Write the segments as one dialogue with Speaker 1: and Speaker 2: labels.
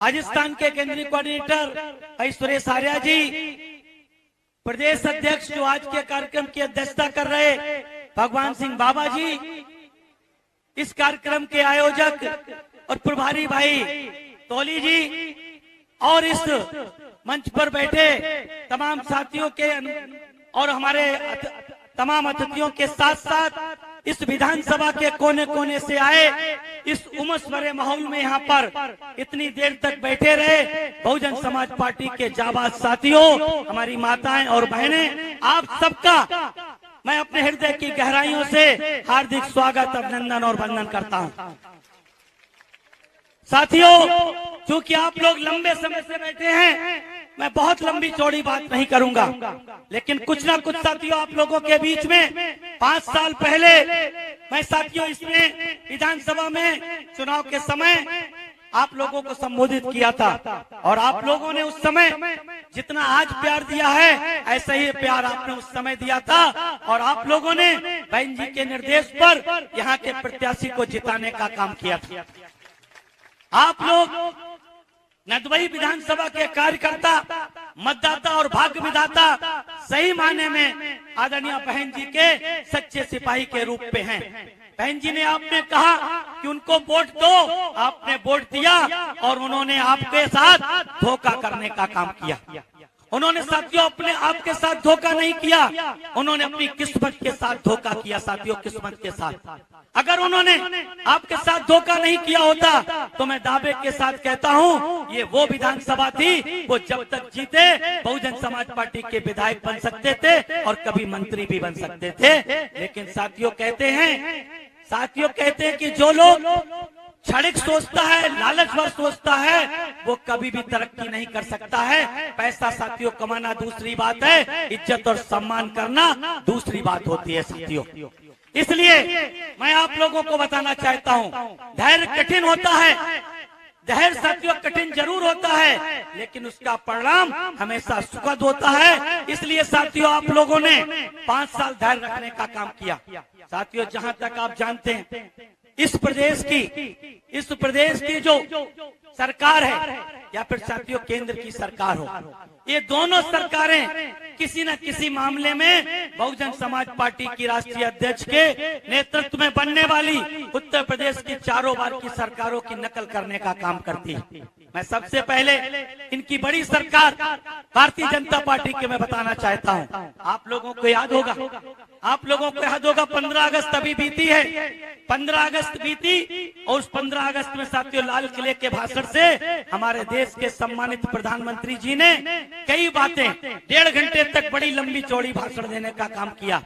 Speaker 1: राजस्थान के केंद्रीय कोऑर्डिनेटर भाई सुरेश आर्या जी, प्रदेश अध्यक्ष जो आज के कार्यक्रम की अध्यक्षता कर रहे भगवान सिंह बाबा जी, इस कार्यक्रम के आयोजक और प्रभारी भाई तोली जी, और इस मंच पर बैठे तमाम साथियों के और हमारे तमाम अतिथियों के साथ साथ इस विधानसभा के कोने कोने से आए, इस उमस भरे माहौल में यहाँ पर इतनी देर तक बैठे रहे बहुजन समाज पार्टी के जाबाज साथियों, हमारी माताएं और बहनें, आप सबका मैं अपने हृदय की गहराइयों से हार्दिक स्वागत, अभिनंदन और वंदन करता हूँ। साथियों, क्योंकि आप लोग लंबे समय से बैठे हैं, मैं बहुत लंबी चौड़ी बात नहीं करूंगा, लेकिन कुछ ना कुछ साथियों आप लोगों के बीच में 5 साल पहले मैं साथियों इसमें विधानसभा में चुनाव के समय आप लोगों को संबोधित किया था, और आप लोगों ने उस समय जितना आज प्यार दिया है ऐसा ही प्यार आपने उस समय दिया था, और आप लोगों ने बहन जी के निर्देश पर यहाँ के प्रत्याशी को जिताने का काम किया था। आप लोग नदबई विधानसभा के कार्यकर्ता, मतदाता और भाग्य विधाता सही मायने में आदरणीय बहन जी के सच्चे सिपाही के रूप में हैं। बहन जी ने आपने कहा कि उनको वोट दो, आपने वोट दिया और उन्होंने आपके साथ धोखा करने का काम किया। उन्होंने साथियों अपने आपके साथ धोखा नहीं किया, उन्होंने अपनी किस्मत के साथ धोखा किया। साथियों, किस्मत के साथ अगर उन्होंने आपके साथ धोखा नहीं किया होता तो मैं दावे के साथ कहता हूं ये वो विधानसभा थी वो जब तक जीते बहुजन समाज पार्टी के विधायक बन सकते थे और कभी मंत्री भी बन सकते थे। लेकिन साथियों कहते हैं कि जो लोग क्षणिक सोचता है, लालच भर सोचता है, वो कभी भी तरक्की नहीं कर सकता है। पैसा साथियों कमाना दूसरी बात है, इज्जत और सम्मान करना दूसरी बात होती है साथियों। इसलिए मैं आप लोगों को बताना चाहता हूँ, धैर्य कठिन होता है, धैर्य साथियों कठिन जरूर होता है, लेकिन उसका परिणाम हमेशा सुखद होता है। इसलिए साथियों आप लोगों ने 5 साल धैर्य रखने का काम किया। साथियों, जहाँ तक आप जानते हैं इस प्रदेश की जो सरकार है या फिर साथियों केंद्र की सरकार हो, ये दोनों सरकारें किसी न किसी मामले में बहुजन समाज पार्टी की राष्ट्रीय अध्यक्ष के नेतृत्व में बनने वाली उत्तर प्रदेश की चारों बार की सरकारों की नकल करने का काम करती है। मैं सबसे पहले इनकी बड़ी सरकार भारतीय जनता पार्टी के मैं बताना चाहता हूं। आप लोगों को याद होगा 15 अगस्त अभी बीती है, 15 अगस्त बीती, और उस 15 अगस्त में साथियों लाल किले के भाषण से हमारे देश के सम्मानित प्रधानमंत्री जी ने कई बातें 1.5 घंटे तक बड़ी लंबी चौड़ी भाषण देने का काम किया।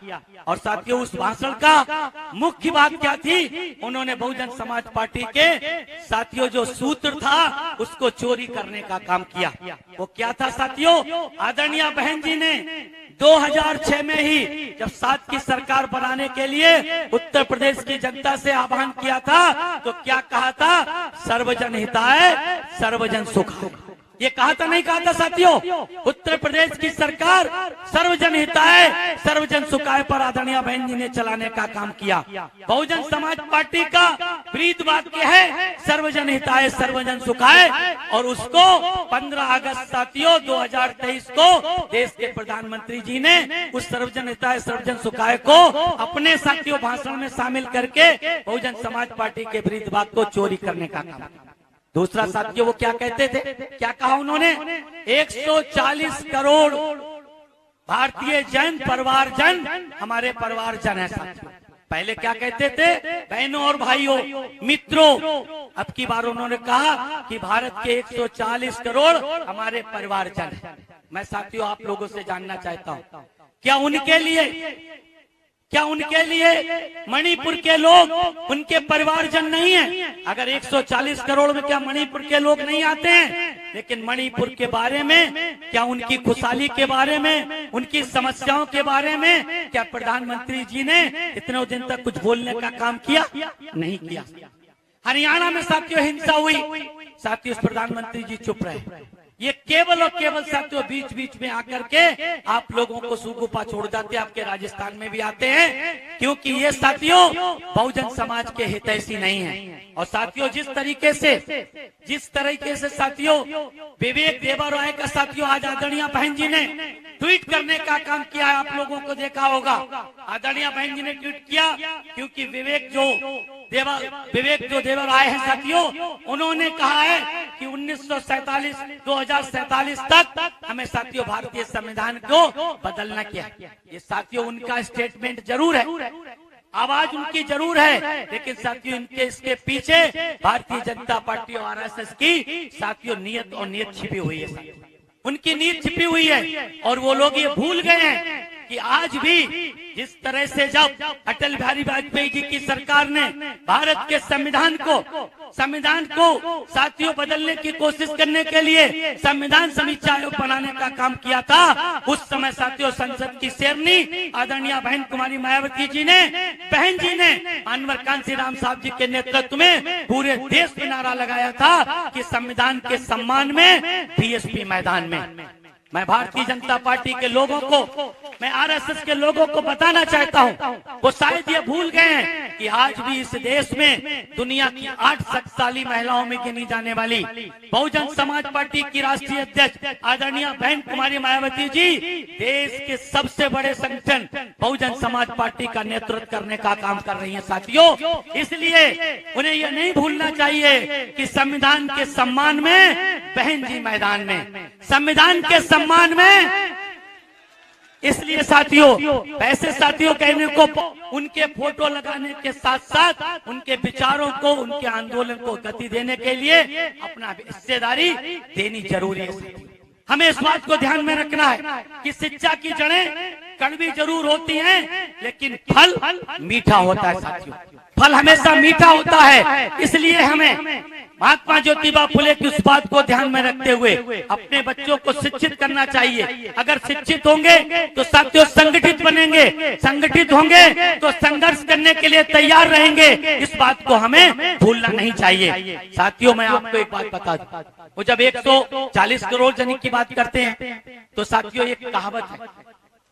Speaker 1: और साथियों उस भाषण का मुख्य बात क्या थी? उन्होंने बहुजन समाज पार्टी के साथियों जो सूत्र था उसको चोरी करने का काम किया। वो क्या था साथियों? आदरणीय बहन जी ने 2006 में ही जब 7 की सरकार बनाने के लिए उत्तर प्रदेश की जनता से आह्वान किया था तो क्या कहा था? सर्वजन हिताय सर्वजन सुखाय। ये कहा था नहीं कहा था साथियों? उत्तर प्रदेश की सरकार सर्वजन हिताय सर्वजन सुखाय पर आदरणीय बहन जी ने चलाने का काम किया। बहुजन समाज पार्टी का ब्रीद वाक्य है सर्वजन हिताय सर्वजन सुखाय, और उसको 15 अगस्त साथियों 2023 को देश के प्रधानमंत्री जी ने उस सर्वजन हिताय सर्वजन सुखाय को अपने साथियों भाषण में शामिल करके बहुजन समाज पार्टी के ब्रीद वाक्य को चोरी करने का काम। दूसरा साथियों वो क्या कहते थे? क्या कहा उन्होंने? 140 करोड़ भारतीय जन परिवारजन हमारे परिवारजन है साथियों। पहले क्या कहते थे? बहनों और भाइयों मित्रों। अब की बार उन्होंने कहा कि भारत के 140 करोड़ हमारे परिवारजन है। मैं साथियों आप लोगों से जानना चाहता हूँ, क्या उनके लिए मणिपुर के लोग उनके परिवारजन नहीं है? अगर 140 करोड़ में क्या मणिपुर के लोग नहीं आते हैं? लेकिन मणिपुर के बारे में, क्या उनकी खुशहाली के बारे में, उनकी समस्याओं के बारे में क्या प्रधानमंत्री जी ने इतने दिन तक कुछ बोलने का काम किया? नहीं किया। हरियाणा में साथियों हिंसा हुई, साथियों प्रधानमंत्री जी चुप रहे। ये केवल और केवल साथियों बीच बीच में आकर के आप लोगों को सूगुपा छोड़ जाते हैं, आपके राजस्थान में भी आते हैं, क्योंकि ये साथियों बहुजन समाज के हितैषी नहीं है। और साथियों जिस तरीके से साथियों विवेक देबरॉय का साथियों आज आदरणीय बहन जी ने ट्वीट करने का काम किया है, आप लोगों को देखा होगा। आदरणीय बहन जी ने ट्वीट किया क्योंकि विवेक जो देबरॉय है साथियों, उन्होंने कहा है कि 2047 तक हमें साथियों भारतीय संविधान को बदलना क्या। ये साथियों उनका स्टेटमेंट जरूर है, आवाज उनकी जरूर है, लेकिन साथियों इनके इसके पीछे भारतीय जनता पार्टी और आरएसएस की साथियों नीयत और नीयत छिपी हुई है। उनकी नीयत छिपी हुई है और वो लोग ये भूल गए हैं कि आज भी जिस तरह से जब अटल बिहारी वाजपेयी जी की सरकार ने भारत के संविधान को साथियों बदलने की कोशिश करने के लिए संविधान समीक्षा आयोग बनाने का काम किया था, उस समय साथियों संसद की शेरनी आदरणीय बहन कुमारी मायावती जी ने मानवर कांसी राम साहब जी के नेतृत्व में पूरे देश में नारा लगाया था कि संविधान के सम्मान में बीएसपी मैदान में। मैं भारतीय जनता पार्टी के लोगों को, मैं आरएसएस के लोगों को बताना चाहता हूं, वो शायद ये भूल गए हैं कि आज भी इस देश में दुनिया की 8 शक्तिशाली महिलाओं में गिनी जाने वाली बहुजन समाज पार्टी की राष्ट्रीय अध्यक्ष आदरणीय बहन कुमारी मायावती जी देश के सबसे बड़े संगठन बहुजन समाज पार्टी का नेतृत्व करने का काम कर रही है साथियों। इसलिए उन्हें यह नहीं भूलना चाहिए कि संविधान के सम्मान में बहन जी मैदान में, संविधान के सम्मान में। इसलिए साथियों ऐसे साथियों कहने को उनके फोटो लगाने के साथ साथ उनके विचारों को, उनके आंदोलन को गति देने के लिए अपना हिस्सेदारी देनी जरूरी है। हमें इस बात को ध्यान में रखना है कि शिक्षा की जड़ें कड़वी जरूर होती हैं, लेकिन फल मीठा होता है साथियों, फल हमेशा मीठा होता है। इसलिए हमें महात्मा ज्योतिबा फुले की उस बात को ध्यान में रखते हुए अपने बच्चों को शिक्षित करना चाहिए। अगर शिक्षित होंगे तो साथियों संगठित बनेंगे, संगठित होंगे तो संघर्ष करने के लिए तैयार रहेंगे। इस बात को हमें भूलना नहीं चाहिए। साथियों मैं आपको एक बात बता दूं, वो जब 140 करोड़ जनक की बात करते हैं तो साथियों एक कहावत है,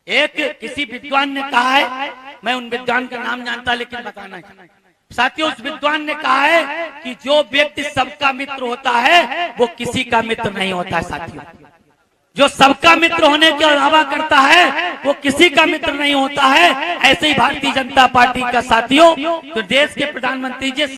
Speaker 1: एक किसी विद्वान ने कहा है, मैं उन विद्वान का नाम जानता लेकिन बताना है साथियों, उस विद्वान ने कहा है कि जो व्यक्ति सबका मित्र होता है वो किसी का मित्र नहीं होता है साथियों। जो सबका मित्र होने का दावा करता है वो किसी का मित्र नहीं होता है। ऐसे ही भारतीय जनता पार्टी का साथियों, तो देश के प्रधानमंत्री जी